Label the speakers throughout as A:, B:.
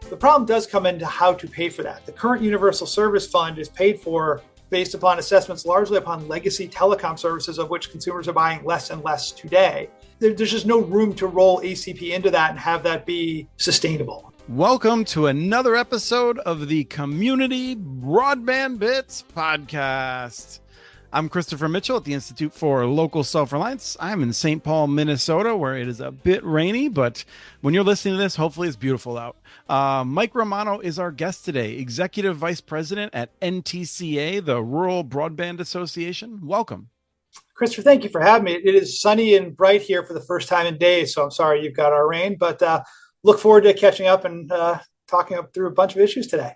A: The problem does come into how to pay for that. The current Universal Service Fund is paid for based upon assessments largely upon legacy telecom services, of which consumers are buying less and less today. There's just no room to roll ACP into that and have that be sustainable.
B: Welcome to another episode of the Community Broadband Bits podcast. I'm Christopher Mitchell at the Institute for Local Self-Reliance. I'm in St. Paul, Minnesota, where it is a bit rainy, but when you're listening to this, hopefully it's beautiful out. Mike Romano is our guest today, Executive Vice President at NTCA, the Rural Broadband Association. Welcome.
A: Christopher, thank you for having me. It is sunny and bright here for the first time in days, so I'm sorry you've got our rain, but look forward to catching up and talking up through a bunch of issues today.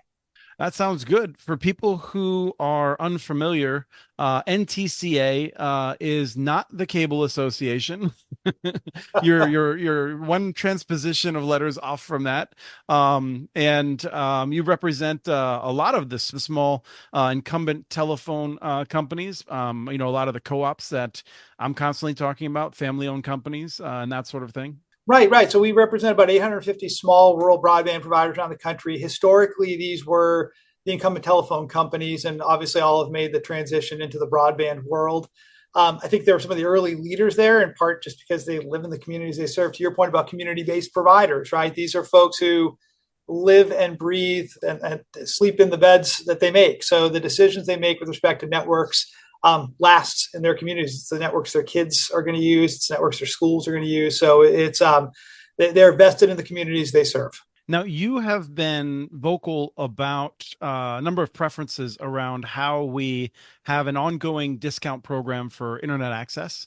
B: That sounds good. For people who are unfamiliar, NTCA is not the Cable Association. You're one transposition of letters off from that. You represent a lot of the small incumbent telephone companies, a lot of the co-ops that I'm constantly talking about, family-owned companies and that sort of thing.
A: Right. So we represent about 850 small rural broadband providers around the country. Historically, these were the incumbent telephone companies, and obviously all have made the transition into the broadband world. I think there were some of the early leaders there, in part just because they live in the communities they serve. To your point about community-based providers, right? These are folks who live and breathe and sleep in the beds that they make. So the decisions they make with respect to networks lasts in their communities. It's the networks their kids are going to use. It's networks their schools are going to use. So it's they're vested in the communities they serve.
B: Now, you have been vocal about a number of preferences around how we have an ongoing discount program for internet access.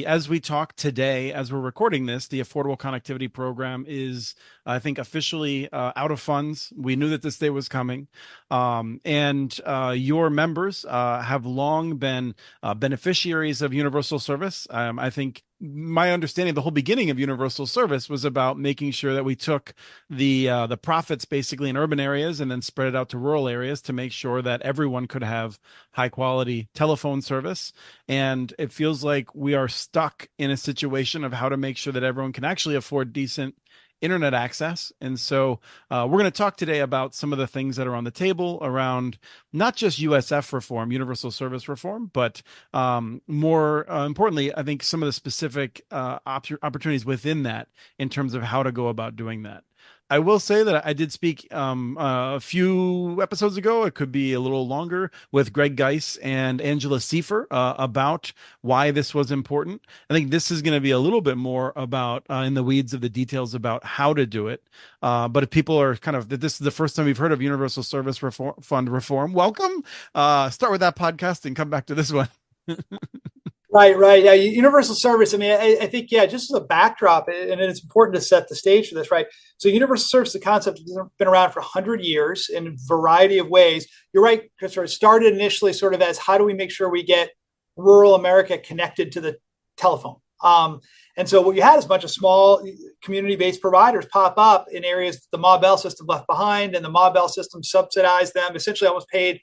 B: As we talk today, as we're recording this, the Affordable Connectivity Program is, I think, officially out of funds. We knew that this day was coming. Your members have long been beneficiaries of universal service. I think my understanding, the whole beginning of universal service was about making sure that we took the profits basically in urban areas and then spread it out to rural areas to make sure that everyone could have high quality telephone service. And it feels like we are stuck in a situation of how to make sure that everyone can actually afford decent internet access. And so we're going to talk today about some of the things that are on the table around not just USF reform, universal service reform, but more importantly, I think some of the specific opportunities within that in terms of how to go about doing that. I will say that I did speak a few episodes ago, it could be a little longer, with Greg Geis and Angela Seifer about why this was important. I think this is going to be a little bit more about in the weeds of the details about how to do it. But if people are this is the first time we've heard of Universal Service Fund reform, welcome. Start with that podcast and come back to this one.
A: Right. Yeah, universal service. I mean, I think, just as a backdrop, and it's important to set the stage for this, right? So universal service, the concept has been around for 100 years in a variety of ways. You're right, Christopher. It started initially sort of as how do we make sure we get rural America connected to the telephone? And so what you had is a bunch of small community-based providers pop up in areas the Ma Bell system left behind, and the Ma Bell system subsidized them, essentially almost paid,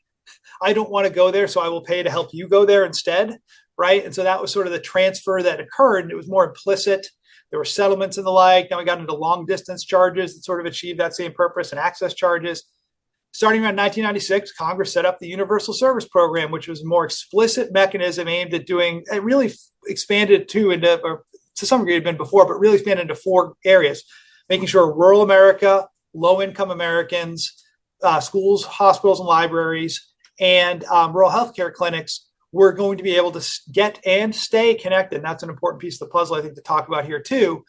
A: I don't want to go there, so I will pay to help you go there instead. Right. And so that was sort of the transfer that occurred. And it was more implicit. There were settlements and the like. Then we got into long distance charges that sort of achieved that same purpose, and access charges. Starting around 1996, Congress set up the Universal Service Program, which was a more explicit mechanism aimed at doing, it really expanded to some degree it had been before, but really expanded into 4 areas, making sure rural America, low income Americans, schools, hospitals, and libraries, and rural healthcare clinics we're going to be able to get and stay connected. And that's an important piece of the puzzle, I think, to talk about here too.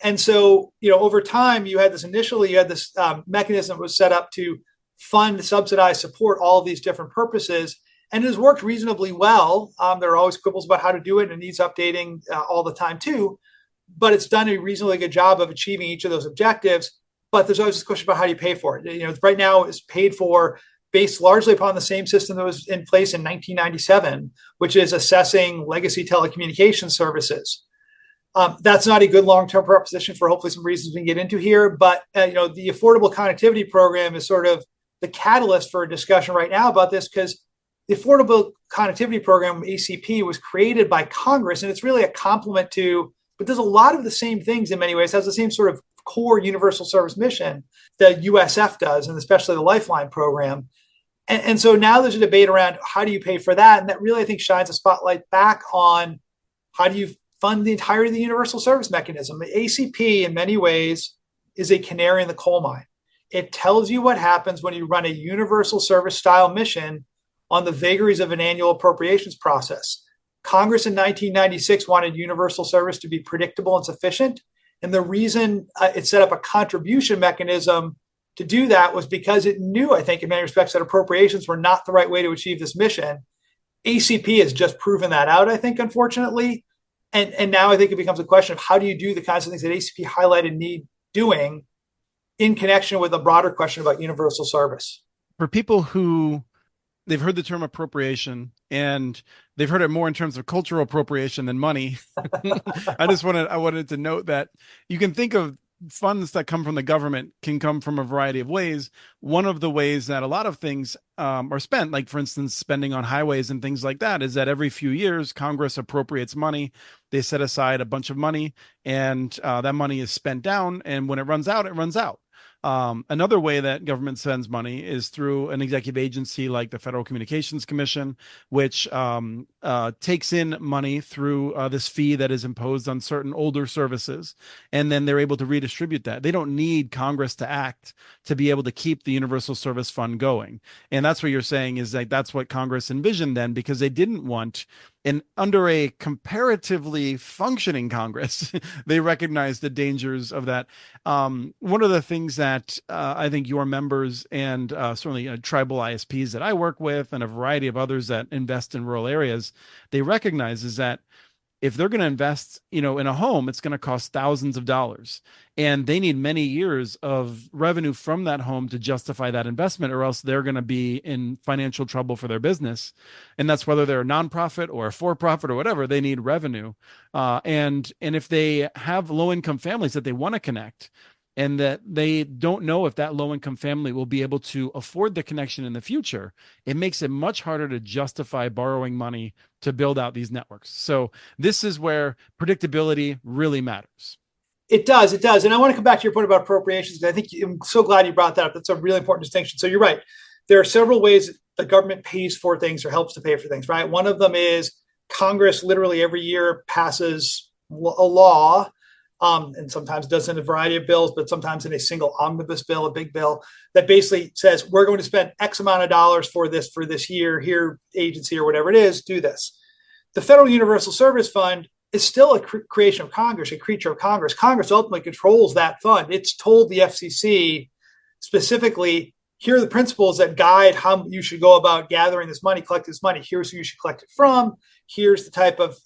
A: And so, over time, you had this mechanism that was set up to fund, subsidize, support all of these different purposes. And it has worked reasonably well. There are always quibbles about how to do it, and it needs updating all the time too. But it's done a reasonably good job of achieving each of those objectives. But there's always this question about how do you pay for it? Right now it's paid for based largely upon the same system that was in place in 1997, which is assessing legacy telecommunications services. That's not a good long-term proposition for hopefully some reasons we can get into here. But the Affordable Connectivity Program is sort of the catalyst for a discussion right now about this, because the Affordable Connectivity Program, ACP, was created by Congress, and it's really a complement to, but does a lot of the same things in many ways, has the same sort of core universal service mission that USF does, and especially the Lifeline program. And so now there's a debate around how do you pay for that? And that really, I think, shines a spotlight back on how do you fund the entirety of the universal service mechanism. The ACP, in many ways, is a canary in the coal mine. It tells you what happens when you run a universal service style mission on the vagaries of an annual appropriations process. Congress in 1996 wanted universal service to be predictable and sufficient. And the reason it set up a contribution mechanism to do that was because it knew, I think, in many respects, that appropriations were not the right way to achieve this mission. ACP has just proven that out, I think, unfortunately. And now I think it becomes a question of how do you do the kinds of things that ACP highlighted need doing in connection with a broader question about universal service.
B: For people who they've heard the term appropriation and they've heard it more in terms of cultural appropriation than money, I wanted to note that you can think of funds that come from the government can come from a variety of ways. One of the ways that a lot of things are spent, like for instance, spending on highways and things like that, is that every few years, Congress appropriates money. They set aside a bunch of money and that money is spent down. And when it runs out, it runs out. Another way that government spends money is through an executive agency like the Federal Communications Commission, which takes in money through this fee that is imposed on certain older services, and then they're able to redistribute that. They don't need Congress to act to be able to keep the Universal Service Fund going. And that's what you're saying is like that's what Congress envisioned then, because they didn't want, and under a comparatively functioning Congress, they recognize the dangers of that. One of the things that I think your members and certainly tribal ISPs that I work with and a variety of others that invest in rural areas, they recognize is that if they're going to invest, in a home, it's going to cost thousands of dollars, and they need many years of revenue from that home to justify that investment, or else they're going to be in financial trouble for their business. And that's whether they're a nonprofit or a for-profit or whatever, they need revenue. And if they have low-income families that they want to connect, and that they don't know if that low-income family will be able to afford the connection in the future, it makes it much harder to justify borrowing money to build out these networks. So this is where predictability really matters.
A: It does. And I want to come back to your point about appropriations, because I think I'm so glad you brought that up. That's a really important distinction. So you're right. There are several ways the government pays for things or helps to pay for things, right? One of them is Congress literally every year passes a law, and sometimes does in a variety of bills, but sometimes in a single omnibus bill, a big bill that basically says, we're going to spend X amount of dollars for this year, here, agency or whatever it is, do this. The Federal Universal Service Fund is still a creation of Congress, a creature of Congress. Congress ultimately controls that fund. It's told the FCC specifically, here are the principles that guide how you should go about gathering this money, collect this money. Here's who you should collect it from. Here's the type of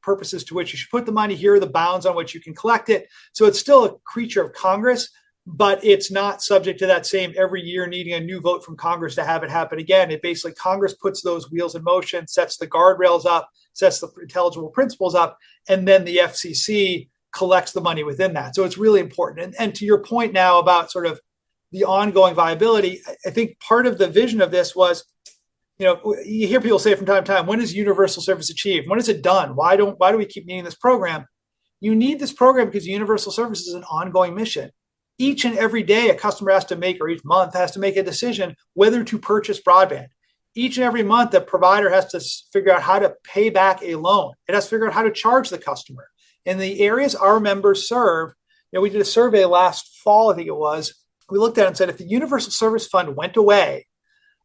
A: purposes to which you should put the money. Here are the bounds on which you can collect it. So it's still a creature of Congress, but it's not subject to that same every year needing a new vote from Congress to have it happen again. It basically, Congress puts those wheels in motion, sets the guardrails up, sets the intelligible principles up, and then the FCC collects the money within that. So it's really important. And to your point now about sort of the ongoing viability, I think part of the vision of this was, you hear people say from time to time, when is universal service achieved? When is it done? Why do we keep needing this program? You need this program because universal service is an ongoing mission. Each and every day, a customer has to make, or each month has to make a decision whether to purchase broadband. Each and every month, the provider has to figure out how to pay back a loan. It has to figure out how to charge the customer. In the areas our members serve, we did a survey last fall, I think it was. We looked at it and said, if the Universal Service Fund went away,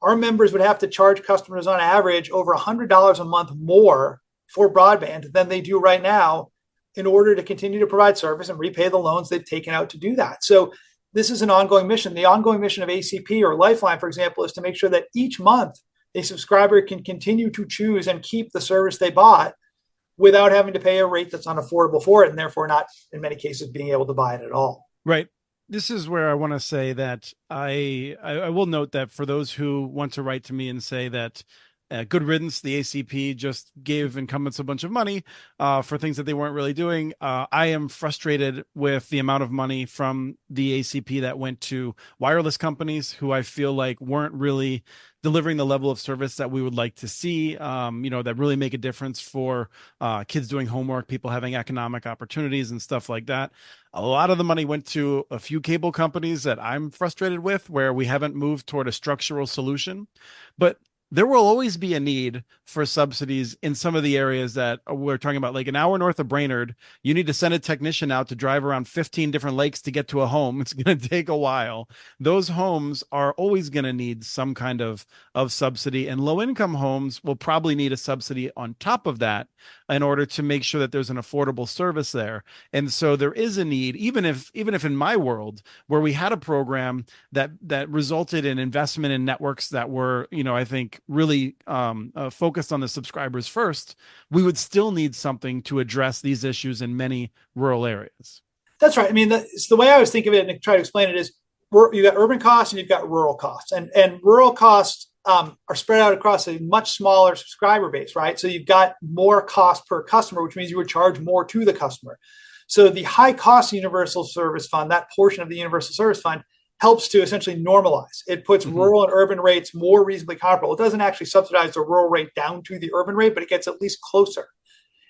A: our members would have to charge customers on average over $100 a month more for broadband than they do right now in order to continue to provide service and repay the loans they've taken out to do that. So this is an ongoing mission. The ongoing mission of ACP or Lifeline, for example, is to make sure that each month a subscriber can continue to choose and keep the service they bought without having to pay a rate that's unaffordable for it, and therefore not, in many cases, being able to buy it at all.
B: Right. This is where I want to say that I will note that for those who want to write to me and say that good riddance. The ACP just gave incumbents a bunch of money for things that they weren't really doing. I am frustrated with the amount of money from the ACP that went to wireless companies who I feel like weren't really delivering the level of service that we would like to see, that really make a difference for kids doing homework, people having economic opportunities and stuff like that. A lot of the money went to a few cable companies that I'm frustrated with, where we haven't moved toward a structural solution. But there will always be a need for subsidies in some of the areas that we're talking about. Like an hour north of Brainerd, you need to send a technician out to drive around 15 different lakes to get to a home. It's going to take a while. Those homes are always going to need some kind of subsidy, and low income homes will probably need a subsidy on top of that in order to make sure that there's an affordable service there. And so there is a need, even if in my world, where we had a program that resulted in investment in networks that were, I think, really focused on the subscribers first, we would still need something to address these issues in many rural areas.
A: That's right. I mean, it's the way I always think of it and try to explain it is you've got urban costs and you've got rural costs, and rural costs are spread out across a much smaller subscriber base, right? So you've got more cost per customer, which means you would charge more to the customer. So the high cost universal service fund, that portion of the universal service fund, helps to essentially normalize. It puts rural and urban rates more reasonably comparable. It doesn't actually subsidize the rural rate down to the urban rate, but it gets at least closer.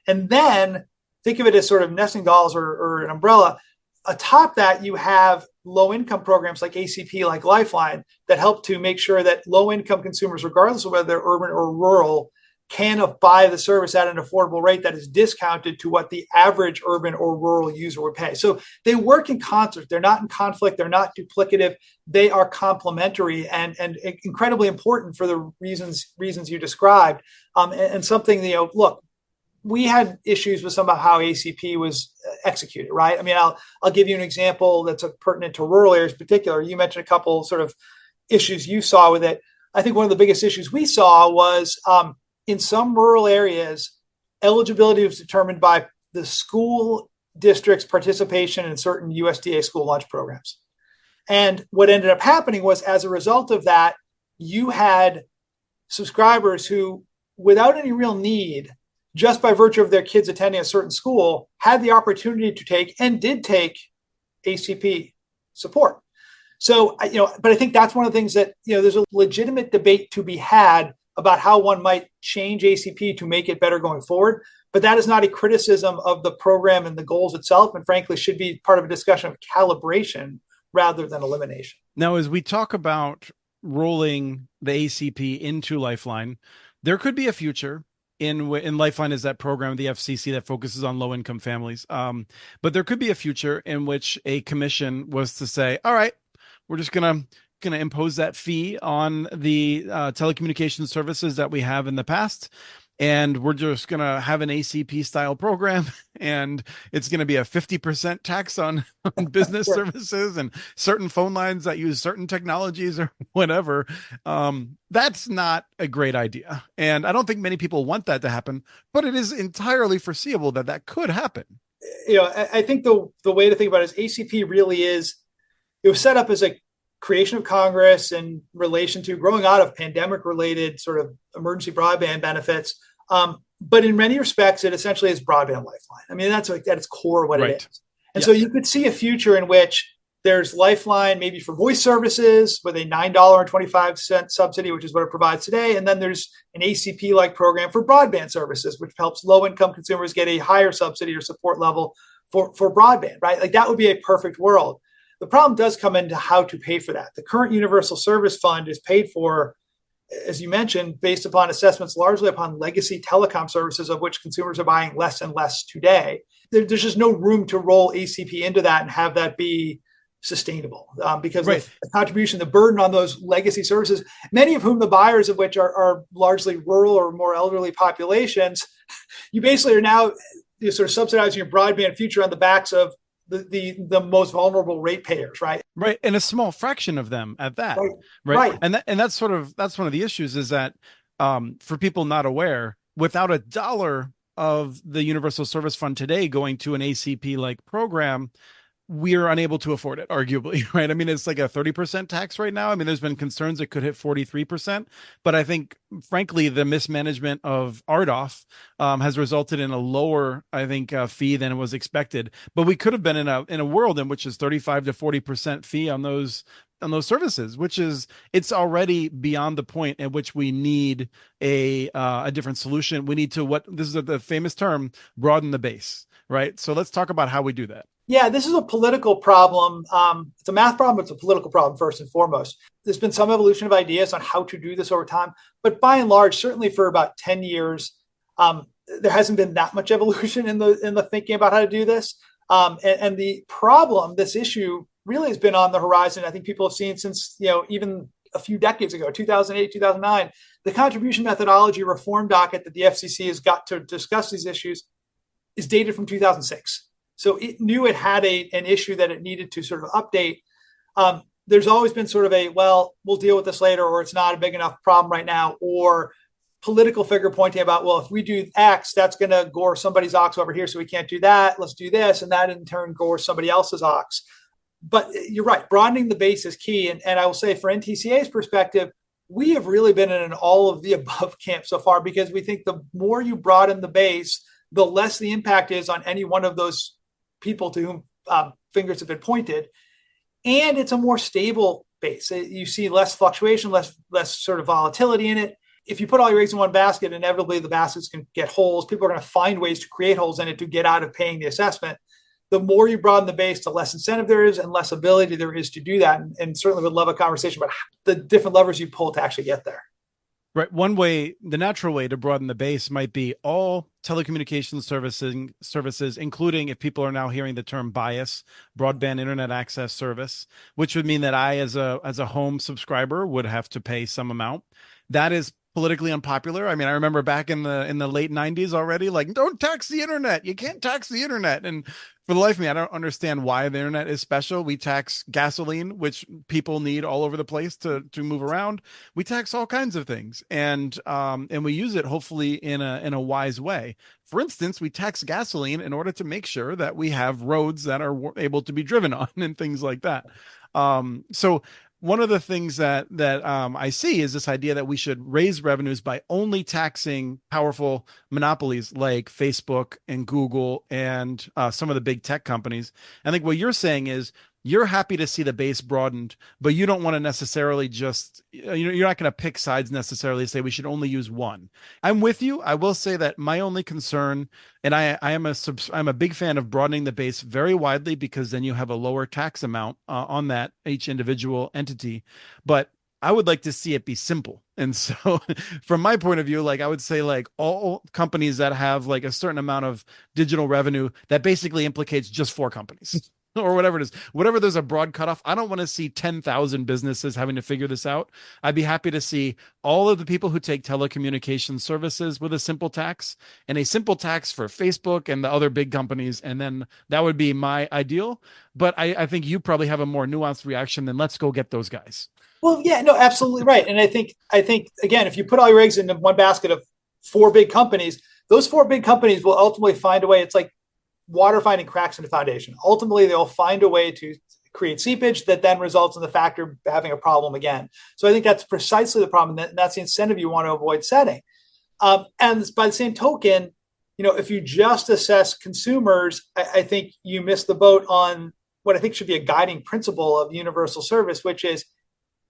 A: And then think of it as sort of nesting dolls or an umbrella. Atop that, you have low-income programs like ACP, like Lifeline, that help to make sure that low-income consumers, regardless of whether they're urban or rural, can buy the service at an affordable rate that is discounted to what the average urban or rural user would pay. So they work in concert. They're not in conflict. They're not duplicative. They are complementary and incredibly important for the reasons you described. And something, look, we had issues with some of how ACP was executed, right? I mean, I'll give you an example that's pertinent to rural areas in particular. You mentioned a couple sort of issues you saw with it. I think one of the biggest issues we saw was in some rural areas, eligibility was determined by the school district's participation in certain USDA school lunch programs. And what ended up happening was, as a result of that, you had subscribers who, without any real need, just by virtue of their kids attending a certain school, had the opportunity to take and did take ACP support. So, but I think that's one of the things that, there's a legitimate debate to be had about how one might change ACP to make it better going forward. But that is not a criticism of the program and the goals itself, and frankly should be part of a discussion of calibration rather than elimination.
B: Now, as we talk about rolling the ACP into Lifeline, there could be a future in Lifeline is that program of the FCC that focuses on low-income families. But there could be a future in which a commission was to say, all right, we're just going to impose that fee on the telecommunications services that we have in the past. And we're just going to have an ACP style program, and it's going to be a 50% tax on business services and certain phone lines that use certain technologies or whatever. That's not a great idea. And I don't think many people want that to happen, but it is entirely foreseeable that that could happen.
A: I think the way to think about it is ACP really is, it was set up as a creation of Congress in relation to growing out of pandemic-related sort of emergency broadband benefits. But in many respects, it essentially is broadband lifeline. I mean, that's at its core what it is. And so you could see a future in which there's Lifeline maybe for voice services with a $9.25 subsidy, which is what it provides today. And then there's an ACP-like program for broadband services, which helps low-income consumers get a higher subsidy or support level for broadband, right? Like that would be a perfect world. The problem does come into how to pay for that. The current Universal Service Fund is paid for, as you mentioned, based upon assessments largely upon legacy telecom services, of which consumers are buying less and less today. There's just no room to roll ACP into that and have that be sustainable because of the contribution, the burden on those legacy services, many of whom the buyers of which are largely rural or more elderly populations. You basically are now sort of subsidizing your broadband future on the backs of the most vulnerable ratepayers, right?
B: Right, and a small fraction of them at that, right? And that's one of the issues is that for people not aware, without $1 of the Universal Service Fund today going to an ACP like program, we're unable to afford it, arguably, right? I mean, it's like a 30% tax right now. I mean, there's been concerns it could hit 43%, but I think, frankly, the mismanagement of RDOF has resulted in a lower, I think, fee than was expected. But we could have been in a world in which is 35 to 40% fee on those services, which is, it's already beyond the point at which we need a different solution. We need to, what this is the famous term, broaden the base, right? So let's talk about how we do that.
A: Yeah, this is a political problem. It's a math problem, but it's a political problem first and foremost. There's been some evolution of ideas on how to do this over time, but by and large, certainly for about 10 years, there hasn't been that much evolution in the thinking about how to do this. And the problem, this issue, really has been on the horizon. I think people have seen since, even a few decades ago, 2008, 2009, the contribution methodology reform docket that the FCC has got to discuss these issues is dated from 2006. So it knew it had an issue that it needed to sort of update. There's always been sort of we'll deal with this later, or it's not a big enough problem right now, or political figure pointing about, well, if we do X, that's going to gore somebody's ox over here, so we can't do that. Let's do this. And that in turn gores somebody else's ox. But you're right, broadening the base is key. And I will say, for NTCA's perspective, we have really been in an all of the above camp so far, because we think the more you broaden the base, the less the impact is on any one of those people to whom fingers have been pointed. And it's a more stable base. You see less fluctuation, less sort of volatility in it. If you put all your eggs in one basket, inevitably the baskets can get holes. People are going to find ways to create holes in it to get out of paying the assessment. The more you broaden the base, the less incentive there is and less ability there is to do that. And certainly would love a conversation about the different levers you pull to actually get there.
B: Right. One way, the natural way to broaden the base might be all telecommunications services, including, if people are now hearing the term BIAS, broadband internet access service, which would mean that I, as a home subscriber, would have to pay some amount. That is politically unpopular. I mean, I remember back in the late 90s already, like, don't tax the internet. You can't tax the internet. And for the life of me, I don't understand why the internet is special. We tax gasoline, which people need all over the place to move around. We tax all kinds of things, and we use it hopefully in a wise way. For instance, we tax gasoline in order to make sure that we have roads that are able to be driven on and things like that. So one of the things that I see is this idea that we should raise revenues by only taxing powerful monopolies like Facebook and Google and some of the big tech companies. I think what you're saying is you're happy to see the base broadened, but you don't want to necessarily just, you're not going to pick sides necessarily, say we should only use one. I'm with you. I will say that my only concern, and I'm a big fan of broadening the base very widely, because then you have a lower tax amount on that each individual entity. But I would like to see it be simple. And so from my point of view, like I would say, like all companies that have like a certain amount of digital revenue, that basically implicates just 4 companies. Or whatever it is, whatever there's a broad cutoff. I don't want to see 10,000 businesses having to figure this out. I'd be happy to see all of the people who take telecommunications services with a simple tax, and a simple tax for Facebook and the other big companies. And then that would be my ideal. But I think you probably have a more nuanced reaction than let's go get those guys.
A: Well, yeah, no, absolutely right. And I think, again, if you put all your eggs into one basket of 4 big companies, those 4 big companies will ultimately find a way. It's like water finding cracks in the foundation. Ultimately, they'll find a way to create seepage that then results in the factor having a problem again. So I think that's precisely the problem. That's the incentive you want to avoid setting. And by the same token, if you just assess consumers, I think you miss the boat on what I think should be a guiding principle of universal service, which is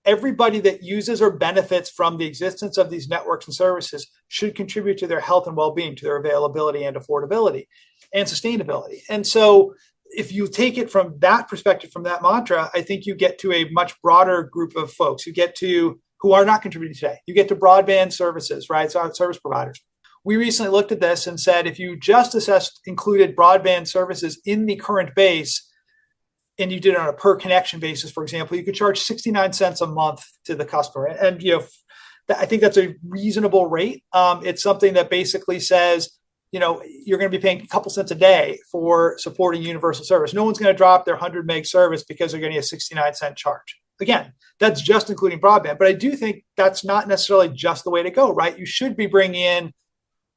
A: everybody that uses or benefits from the existence of these networks and services should contribute to their health and well-being, to their availability and affordability and sustainability. And so if you take it from that perspective, from that mantra, I think you get to a much broader group of folks. You get to who are not contributing today. You get to broadband services, right? So service providers. We recently looked at this and said, if you just included broadband services in the current base, and you did it on a per connection basis, for example, you could charge 69 cents a month to the customer. And I think that's a reasonable rate. It's something that basically says, you're going to be paying a couple cents a day for supporting universal service. No one's going to drop their 100 meg service because they're getting a 69-cent charge. Again, that's just including broadband. But I do think that's not necessarily just the way to go, right? You should be bringing in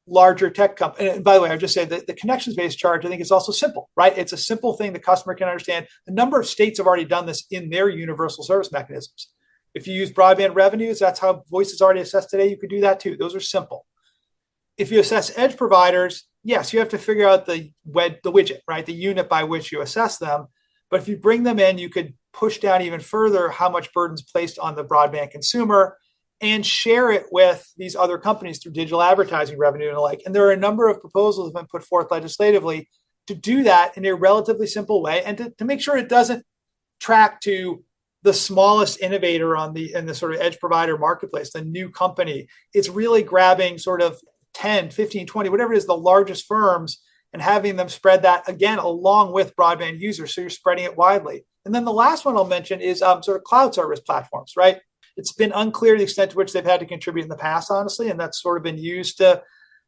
A: larger tech company. And by the way, I would just say that the connections-based charge, I think, is also simple, right? It's a simple thing the customer can understand. A number of states have already done this in their universal service mechanisms. If you use broadband revenues, that's how voice is already assessed today. You could do that too. Those are simple. If you assess edge providers, yes, you have to figure out the widget, right? The unit by which you assess them. But if you bring them in, you could push down even further how much burden's placed on the broadband consumer and share it with these other companies through digital advertising revenue and the like. And there are a number of proposals that have been put forth legislatively to do that in a relatively simple way and to make sure it doesn't track to the smallest innovator in the sort of edge provider marketplace, the new company. It's really grabbing sort of 10, 15, 20, whatever it is, the largest firms, and having them spread that again along with broadband users. So you're spreading it widely. And then the last one I'll mention is sort of cloud service platforms, right? It's been unclear the extent to which they've had to contribute in the past, honestly, and that's sort of been used to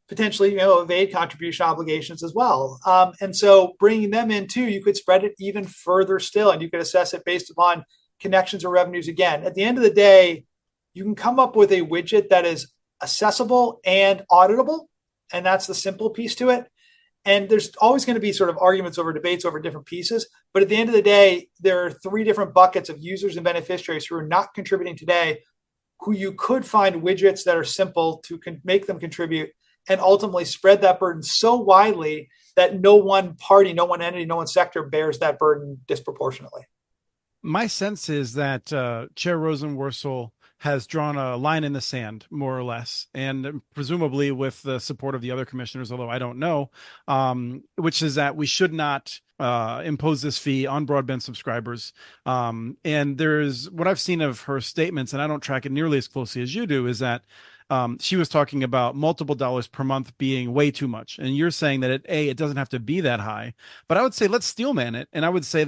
A: potentially, evade contribution obligations as well. And so bringing them in too, you could spread it even further still, and you could assess it based upon connections or revenues. Again, at the end of the day, you can come up with a widget that is accessible and auditable, and that's the simple piece to it. And there's always going to be sort of arguments over debates over different pieces. But at the end of the day, there are three different buckets of users and beneficiaries who are not contributing today, who you could find widgets that are simple to make them contribute and ultimately spread that burden so widely that no one party, no one entity, no one sector bears that burden disproportionately.
B: My sense is that Chair Rosenworcel has drawn a line in the sand, more or less, and presumably with the support of the other commissioners, although I don't know, which is that we should not impose this fee on broadband subscribers. And there's what I've seen of her statements, and I don't track it nearly as closely as you do, is that she was talking about multiple dollars per month being way too much. And you're saying that it doesn't have to be that high, but I would say let's steelman it. And I would say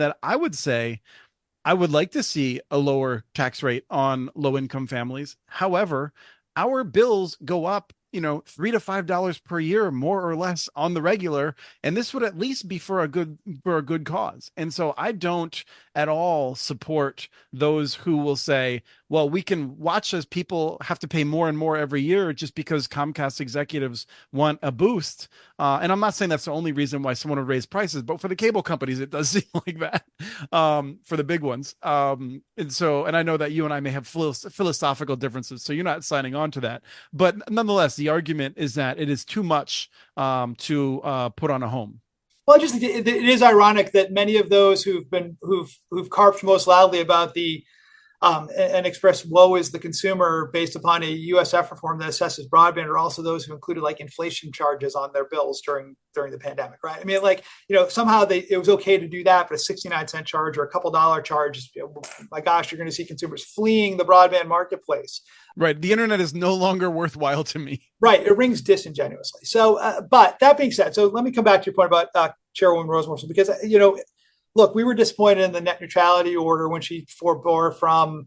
B: I would like to see a lower tax rate on low income families. However, our bills go up, $3 to $5 per year, more or less on the regular. And this would at least be for a good cause. And so I don't at all support those who will say, well, we can watch as people have to pay more and more every year just because Comcast executives want a boost. And I'm not saying that's the only reason why someone would raise prices, but for the cable companies, it does seem like that, for the big ones. And I know that you and I may have philosophical differences, so you're not signing on to that. But nonetheless, the argument is that it is too much to put on a home.
A: Well, I just think it is ironic that many of those who've carped most loudly about the and expressed woe is the consumer based upon a USF reform that assesses broadband are also those who included like inflation charges on their bills during the pandemic, right? I mean, somehow it was okay to do that, but a 69-cent charge or a couple dollar charge, my gosh, you're going to see consumers fleeing the broadband marketplace.
B: Right. The internet is no longer worthwhile to me.
A: Right. It rings disingenuously. So, but that being said, so let me come back to your point about Chairwoman Rosenworcel, because, look, we were disappointed in the net neutrality order when she forbore from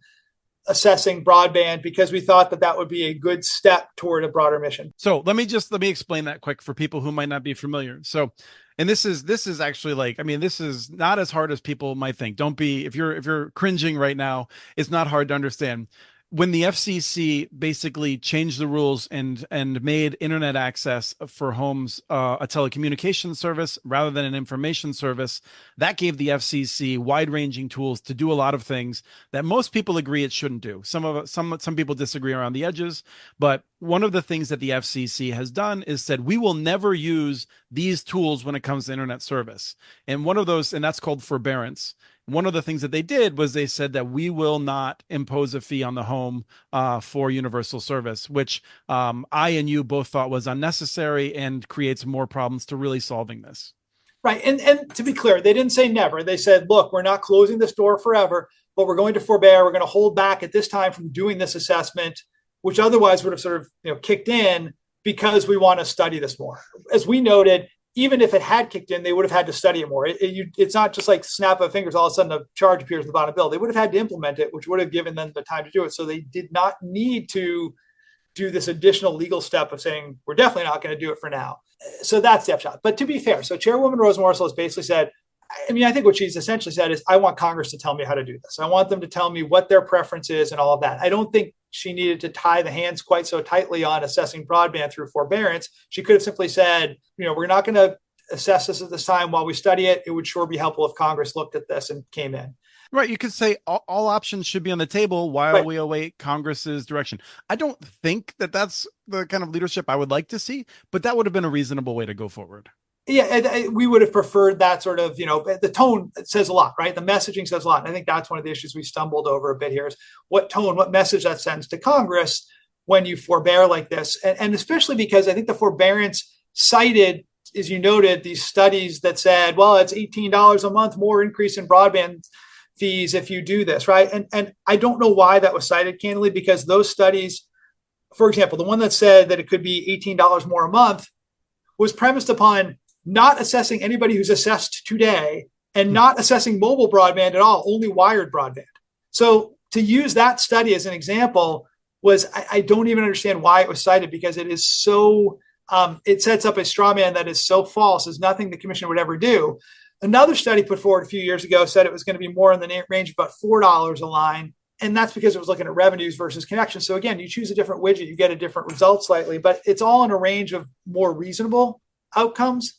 A: assessing broadband because we thought that would be a good step toward a broader mission.
B: So let me explain that quick for people who might not be familiar. So, and this is actually this is not as hard as people might think. Don't be, if you're cringing right now, it's not hard to understand. When the FCC basically changed the rules and made internet access for homes a telecommunications service rather than an information service, that gave the FCC wide-ranging tools to do a lot of things that most people agree it shouldn't do. Some people disagree around the edges, but one of the things that the FCC has done is said we will never use these tools when it comes to internet service. And one of those, and that's called forbearance. One of the things that they did was they said that we will not impose a fee on the home for universal service, which I and you both thought was unnecessary and creates more problems to really solving this.
A: Right. And to be clear, they didn't say never. They said, look, we're not closing this door forever, but we're going to forbear. We're going to hold back at this time from doing this assessment, which otherwise would have sort of kicked in because we want to study this more. As we noted, even if it had kicked in, they would have had to study it more. It's not just like snap of fingers, all of a sudden a charge appears in the bottom bill. They would have had to implement it, which would have given them the time to do it. So they did not need to do this additional legal step of saying, we're definitely not going to do it for now. So that's the upshot. But to be fair, so Chairwoman Rosenworcel has basically said, I think what she's essentially said is, I want Congress to tell me how to do this. I want them to tell me what their preference is and all of that. I don't think she needed to tie the hands quite so tightly on assessing broadband through forbearance. She could have simply said, we're not going to assess this at this time while we study it. It would sure be helpful if Congress looked at this and came in.
B: Right. You could say all options should be on the table while we await Congress's direction. I don't think that that's the kind of leadership I would like to see, but that would have been a reasonable way to go forward.
A: Yeah, we would have preferred that sort of, the tone says a lot, right? The messaging says a lot. And I think that's one of the issues we stumbled over a bit here is what message that sends to Congress when you forbear like this. And especially because I think the forbearance cited, as you noted, these studies that said, well, it's $18 a month more increase in broadband fees if you do this, right? And I don't know why that was cited, candidly, because those studies, for example, the one that said that it could be $18 more a month was premised upon not assessing anybody who's assessed today and not assessing mobile broadband at all, only wired broadband. So to use that study as an example was, I don't even understand why it was cited, because it is so, it sets up a straw man that is so false, is nothing the commission would ever do. Another study put forward a few years ago said it was going to be more in the range of about $4 a line. And that's because it was looking at revenues versus connections. So again, you choose a different widget, you get a different result slightly, but it's all in a range of more reasonable outcomes.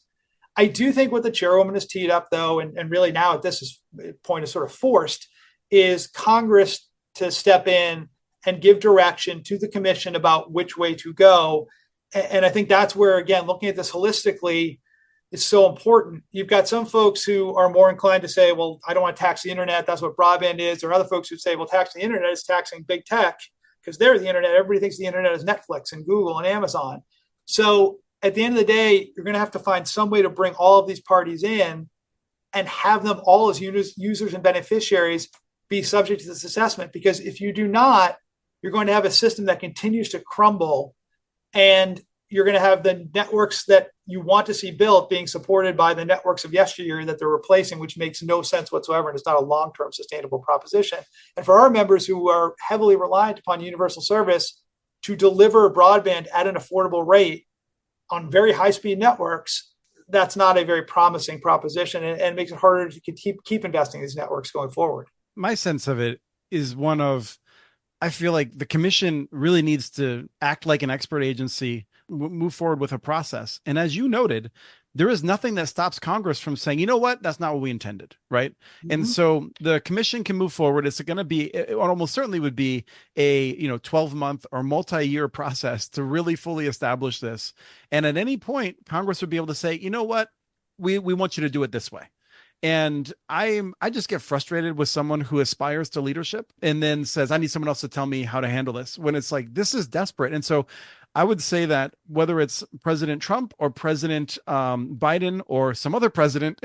A: I do think what the chairwoman has teed up, though, and really now at this point is sort of forced, is Congress to step in and give direction to the commission about which way to go. And I think that's where, again, looking at this holistically is so important. You've got some folks who are more inclined to say, well, I don't want to tax the internet. That's what broadband is. Or other folks who say, well, taxing the internet is taxing big tech because they're the internet. Everybody thinks the internet is Netflix and Google and Amazon. So at the end of the day, you're going to have to find some way to bring all of these parties in and have them all as users and beneficiaries be subject to this assessment. Because if you do not, you're going to have a system that continues to crumble, and you're going to have the networks that you want to see built being supported by the networks of yesteryear that they're replacing, which makes no sense whatsoever. And it's not a long-term sustainable proposition. And for our members who are heavily reliant upon universal service to deliver broadband at an affordable rate on very high-speed networks, that's not a very promising proposition, and makes it harder to keep investing in these networks going forward.
B: My sense of it is one of, I feel like the commission really needs to act like an expert agency, move forward with a process. And as you noted, there is nothing that stops Congress from saying, you know what, that's not what we intended, right? Mm-hmm. And so the commission can move forward. It's going to be, it almost certainly would be a 12-month or multi-year process to really fully establish this. And at any point, Congress would be able to say, you know what, we want you to do it this way. And I just get frustrated with someone who aspires to leadership and then says, I need someone else to tell me how to handle this, when it's like, this is desperate. And so I would say that whether it's President Trump or President Biden or some other president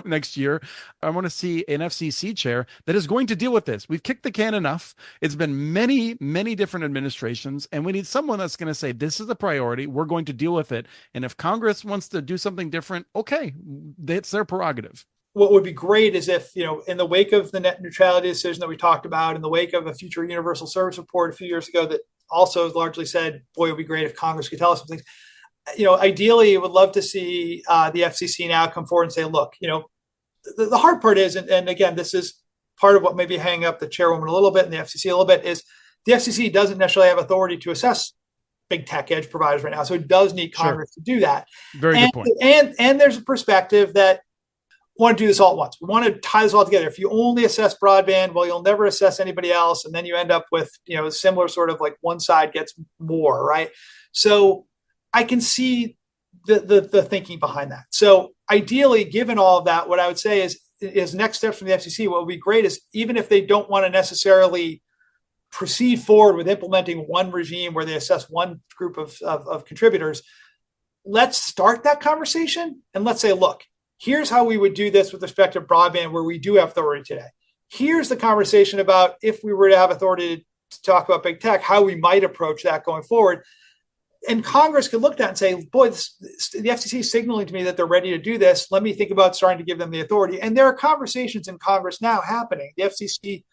B: next year, I want to see an FCC chair that is going to deal with this. We've kicked the can enough. It's been many, many different administrations, and we need someone that's going to say, this is a priority. We're going to deal with it. And if Congress wants to do something different, okay, it's their prerogative.
A: What would be great is if, in the wake of the net neutrality decision that we talked about, in the wake of a future universal service report a few years ago that also largely said, boy, it would be great if Congress could tell us some things. Ideally, I would love to see the FCC now come forward and say, look, the hard part is, and again, this is part of what maybe hang up the chairwoman a little bit and the FCC a little bit, is the FCC doesn't necessarily have authority to assess big tech edge providers right now. So it does need Congress to do that.
B: Very good point.
A: And there's a perspective that want to do this all at once. We want to tie this all together. If you only assess broadband, well, you'll never assess anybody else. And then you end up with, similar sort of like one side gets more, right? So I can see the thinking behind that. So ideally, given all of that, what I would say is next steps from the FCC, what would be great is, even if they don't want to necessarily proceed forward with implementing one regime where they assess one group of contributors, let's start that conversation and let's say, look, here's how we would do this with respect to broadband, where we do have authority today. Here's the conversation about, if we were to have authority to talk about big tech, how we might approach that going forward. And Congress could look at that and say, boy, the FCC is signaling to me that they're ready to do this. Let me think about starting to give them the authority. And there are conversations in Congress now happening. The FCC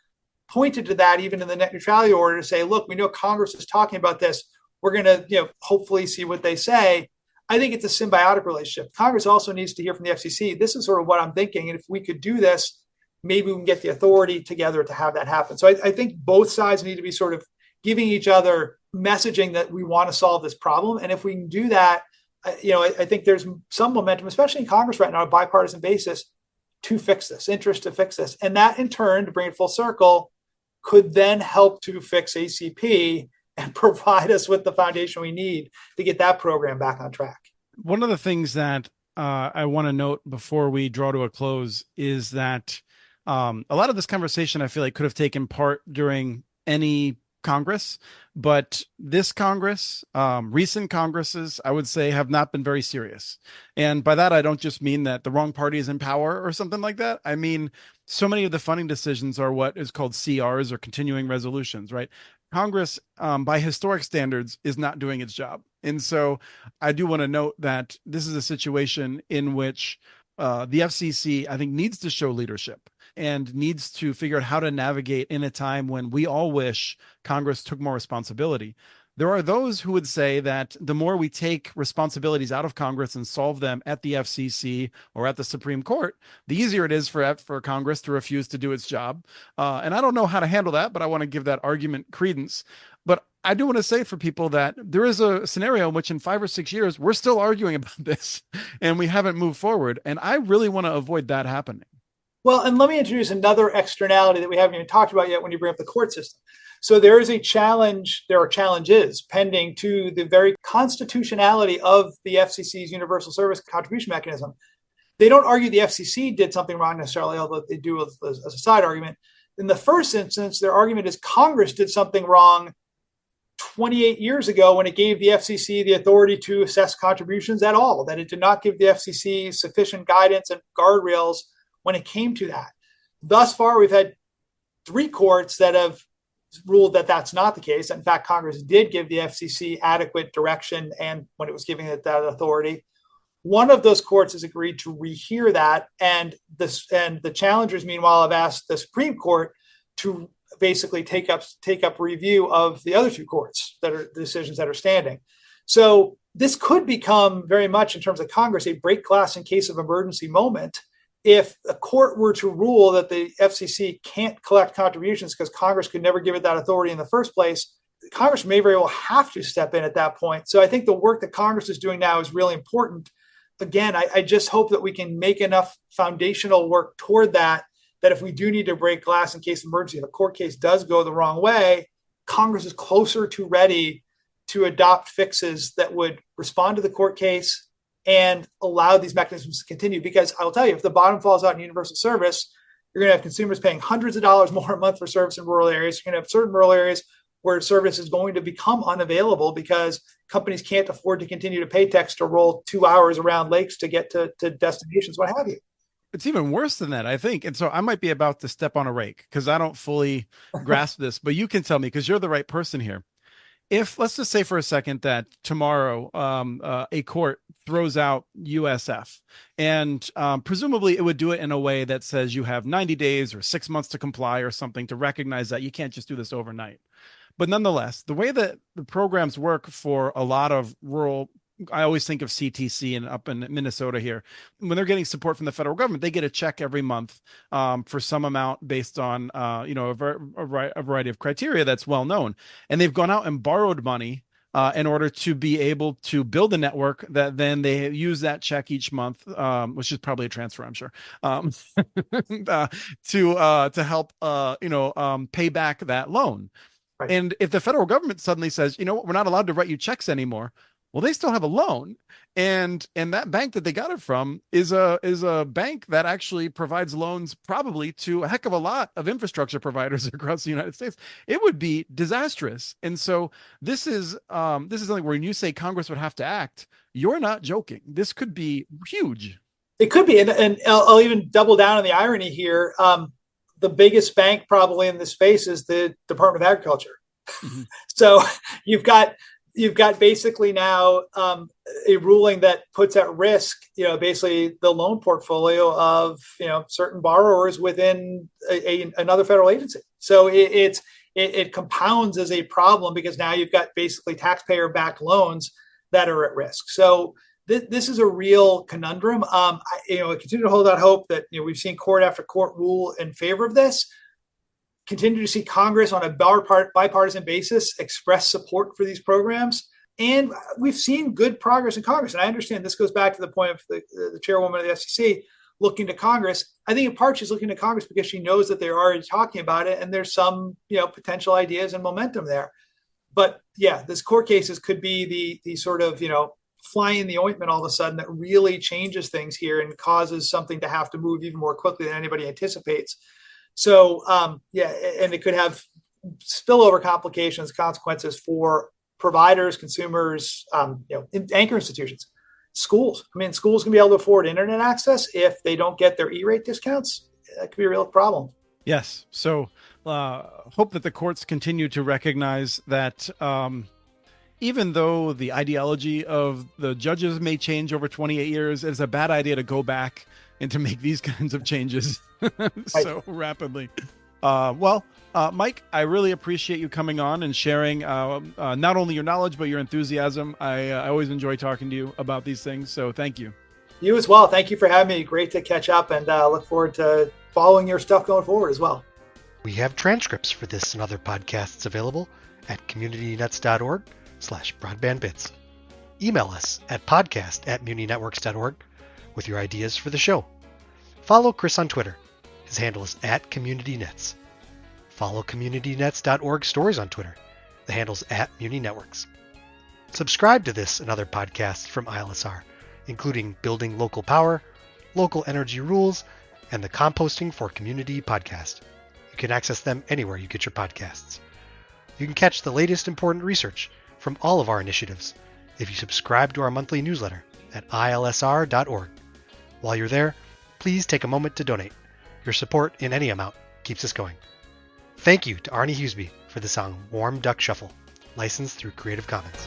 A: pointed to that even in the net neutrality order to say, look, we know Congress is talking about this. We're going to, hopefully see what they say. I think it's a symbiotic relationship. Congress also needs to hear from the FCC. This is sort of what I'm thinking. And if we could do this, maybe we can get the authority together to have that happen. So I think both sides need to be sort of giving each other messaging that we want to solve this problem. And if we can do that, I think there's some momentum, especially in Congress right now, on a bipartisan basis, to fix this, interest to fix this. And that in turn, to bring it full circle, could then help to fix ACP and provide us with the foundation we need to get that program back on track.
B: One of the things that I want to note before we draw to a close is that a lot of this conversation, I feel like, could have taken part during any Congress, but this Congress, recent Congresses, I would say, have not been very serious. And by that, I don't just mean that the wrong party is in power or something like that. I mean, so many of the funding decisions are what is called CRs, or continuing resolutions, right? Congress, by historic standards, is not doing its job. And so I do want to note that this is a situation in which the FCC, I think, needs to show leadership and needs to figure out how to navigate in a time when we all wish Congress took more responsibility. There are those who would say that the more we take responsibilities out of Congress and solve them at the FCC or at the Supreme Court, the easier it is for Congress to refuse to do its job. And I don't know how to handle that, but I want to give that argument credence. But I do want to say for people that there is a scenario in which in 5 or 6 years, we're still arguing about this and we haven't moved forward. And I really want to avoid that happening.
A: Well, and let me introduce another externality that we haven't even talked about yet when you bring up the court system. So there is a challenge, there are challenges pending to the very constitutionality of the FCC's universal service contribution mechanism. They don't argue the FCC did something wrong necessarily, although they do as a side argument. In the first instance, their argument is Congress did something wrong 28 years ago when it gave the FCC the authority to assess contributions at all, that it did not give the FCC sufficient guidance and guardrails when it came to that. Thus far, we've had 3 courts that have ruled that that's not the case. In fact, Congress did give the FCC adequate direction and when it was giving it that authority. One of those courts has agreed to rehear that, and the challengers, meanwhile, have asked the Supreme Court to basically take up review of the other 2 courts that are decisions that are standing. So this could become very much, in terms of Congress, a break glass in case of emergency moment. If a court were to rule that the FCC can't collect contributions because Congress could never give it that authority in the first place, Congress may very well have to step in at that point. So I think the work that Congress is doing now is really important. Again, I just hope that we can make enough foundational work toward that if we do need to break glass in case of emergency, if a court case does go the wrong way, Congress is closer to ready to adopt fixes that would respond to the court case and allow these mechanisms to continue. Because I will tell you, if the bottom falls out in universal service, you're going to have consumers paying hundreds of dollars more a month for service in rural areas. You're going to have certain rural areas where service is going to become unavailable because companies can't afford to continue to pay techs to roll 2 hours around lakes to get to destinations, what have you.
B: It's even worse than that, I think. And so I might be about to step on a rake because I don't fully grasp this, but you can tell me because you're the right person here. If, let's just say for a second that tomorrow a court throws out USF and presumably it would do it in a way that says you have 90 days or 6 months to comply or something to recognize that you can't just do this overnight. But nonetheless, the way that the programs work for a lot of rural, I always think of CTC and up in Minnesota here, when they're getting support from the federal government, they get a check every month for some amount based on, a variety of criteria that's well known. And they've gone out and borrowed money in order to be able to build a network that then they use that check each month, which is probably a transfer, I'm sure, to help, pay back that loan. Right. And if the federal government suddenly says, we're not allowed to write you checks anymore, well, they still have a loan, and that bank that they got it from is a bank that actually provides loans probably to a heck of a lot of infrastructure providers across the United States. It would be disastrous. And so this is something where when you say Congress would have to act, you're not joking. This could be huge.
A: It could be, and I'll even double down on the irony here. The biggest bank probably in this space is the Department of Agriculture. Mm-hmm. So you've got basically now a ruling that puts at risk, basically the loan portfolio of, certain borrowers within another federal agency. So it compounds as a problem because now you've got basically taxpayer-backed loans that are at risk. So this is a real conundrum. I continue to hold out hope that we've seen court after court rule in favor of this. continue to see Congress on a bipartisan basis express support for these programs. And we've seen good progress in Congress. And I understand this goes back to the point of the chairwoman of the SEC looking to Congress. I think in part she's looking to Congress because she knows that they're already talking about it and there's some, potential ideas and momentum there. But yeah, this court cases could be the sort of, fly in the ointment all of a sudden that really changes things here and causes something to have to move even more quickly than anybody anticipates. So, and it could have spillover complications, consequences for providers, consumers, anchor institutions, schools. I mean, schools can be able to afford internet access if they don't get their E-rate discounts. That could be a real problem.
B: Yes. So hope that the courts continue to recognize that even though the ideology of the judges may change over 28 years, it's a bad idea to go back and to make these kinds of changes so rapidly. Mike, I really appreciate you coming on and sharing not only your knowledge, but your enthusiasm. I always enjoy talking to you about these things. So thank you.
A: You as well. Thank you for having me. Great to catch up and look forward to following your stuff going forward as well.
C: We have transcripts for this and other podcasts available at communitynets.org/broadbandbits. Email us at podcast@muninetworks.org with your ideas for the show. Follow Chris on Twitter. His handle is @CommunityNets. Follow CommunityNets.org stories on Twitter. The handle's @MuniNetworks. Subscribe to this and other podcasts from ILSR, including Building Local Power, Local Energy Rules, and the Composting for Community podcast. You can access them anywhere you get your podcasts. You can catch the latest important research from all of our initiatives if you subscribe to our monthly newsletter at ilsr.org. While you're there, please take a moment to donate. Your support in any amount keeps us going. Thank you to Arnie Huseby for the song Warm Duck Shuffle, licensed through Creative Commons.